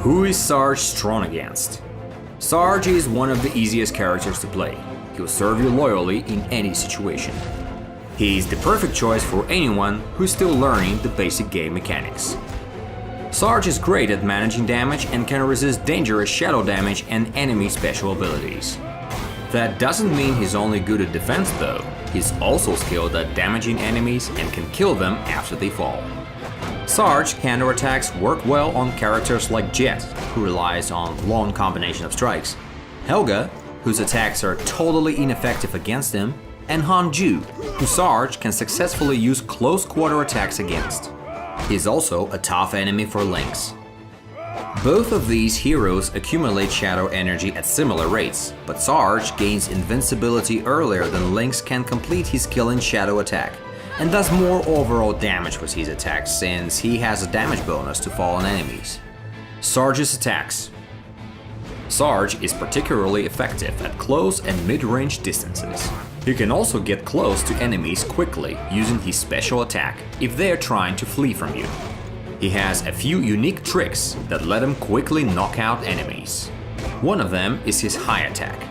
Who is Sarge strong against? Sarge is one of the easiest characters to play. He'll serve you loyally in any situation. He is the perfect choice for anyone who's still learning the basic game mechanics. Sarge is great at managing damage and can resist dangerous shadow damage and enemy special abilities. That doesn't mean he's only good at defense though. He's also skilled at damaging enemies and can kill them after they fall. Sarge counterattacks work well on characters like Jet, who relies on long combination of strikes, Helga, whose attacks are totally ineffective against him, and Hanju, who Sarge can successfully use close quarter attacks against. He's also a tough enemy for Lynx. Both of these heroes accumulate shadow energy at similar rates, but Sarge gains invincibility earlier than Lynx can complete his killing shadow attack, and does more overall damage with his attacks since he has a damage bonus to fallen enemies. Sarge's attacks. Sarge is particularly effective at close and mid-range distances. He can also get close to enemies quickly using his special attack if they are trying to flee from you. He has a few unique tricks that let him quickly knock out enemies. One of them is his high attack.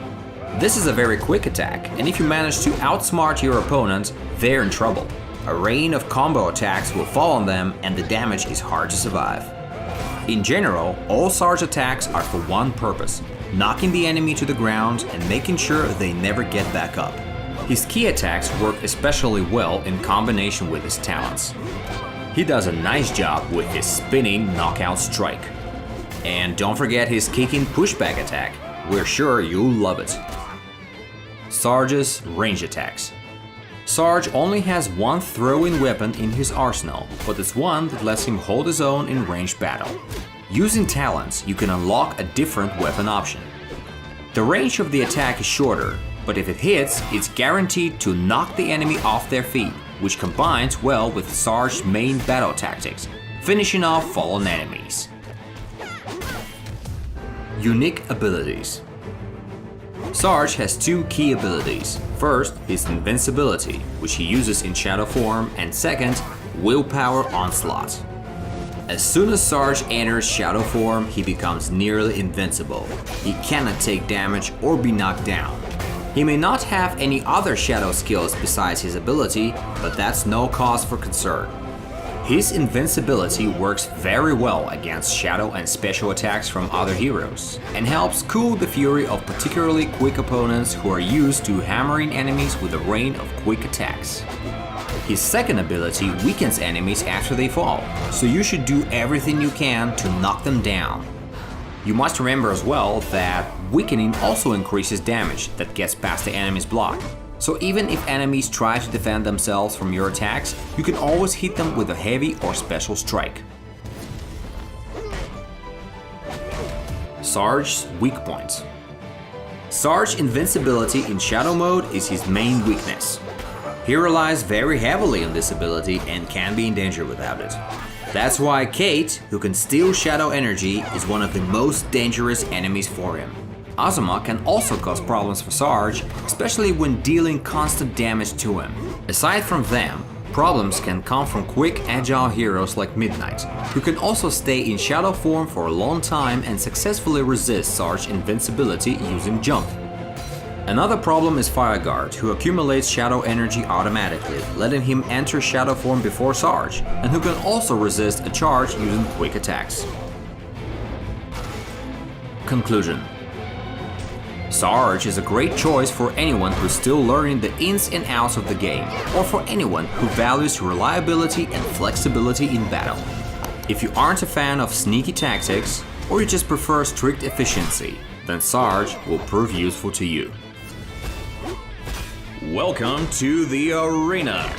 This is a very quick attack, and if you manage to outsmart your opponent, they're in trouble. A rain of combo attacks will fall on them and the damage is hard to survive. In general, all Sarge attacks are for one purpose: knocking the enemy to the ground and making sure they never get back up. His key attacks work especially well in combination with his talents. He does a nice job with his spinning knockout strike. And don't forget his kicking pushback attack. We're sure you'll love it. Sarge's range attacks. Sarge only has one throwing weapon in his arsenal, but it's one that lets him hold his own in ranged battle. Using talents, you can unlock a different weapon option. The range of the attack is shorter, but if it hits, it's guaranteed to knock the enemy off their feet, which combines well with Sarge's main battle tactics, finishing off fallen enemies. Unique abilities. Sarge has two key abilities. First, his invincibility, which he uses in shadow form, and second, willpower onslaught. As soon as Sarge enters shadow form, he becomes nearly invincible. He cannot take damage or be knocked down. He may not have any other shadow skills besides his ability, but that's no cause for concern. His invincibility works very well against shadow and special attacks from other heroes, and helps cool the fury of particularly quick opponents who are used to hammering enemies with a rain of quick attacks. His second ability weakens enemies after they fall, so you should do everything you can to knock them down. You must remember as well that weakening also increases damage that gets past the enemy's block. So even if enemies try to defend themselves from your attacks, you can always hit them with a heavy or special strike. Sarge's weak points. Sarge's invincibility in shadow mode is his main weakness. He relies very heavily on this ability and can be in danger without it. That's why Kate, who can steal shadow energy, is one of the most dangerous enemies for him. Azuma can also cause problems for Sarge, especially when dealing constant damage to him. Aside from them, problems can come from quick, agile heroes like Midnight, who can also stay in shadow form for a long time and successfully resist Sarge's invincibility using jump. Another problem is Fireguard, who accumulates shadow energy automatically, letting him enter shadow form before Sarge, and who can also resist a charge using quick attacks. Conclusion. Sarge is a great choice for anyone who's still learning the ins and outs of the game, or for anyone who values reliability and flexibility in battle. If you aren't a fan of sneaky tactics, or you just prefer strict efficiency, then Sarge will prove useful to you. Welcome to the arena!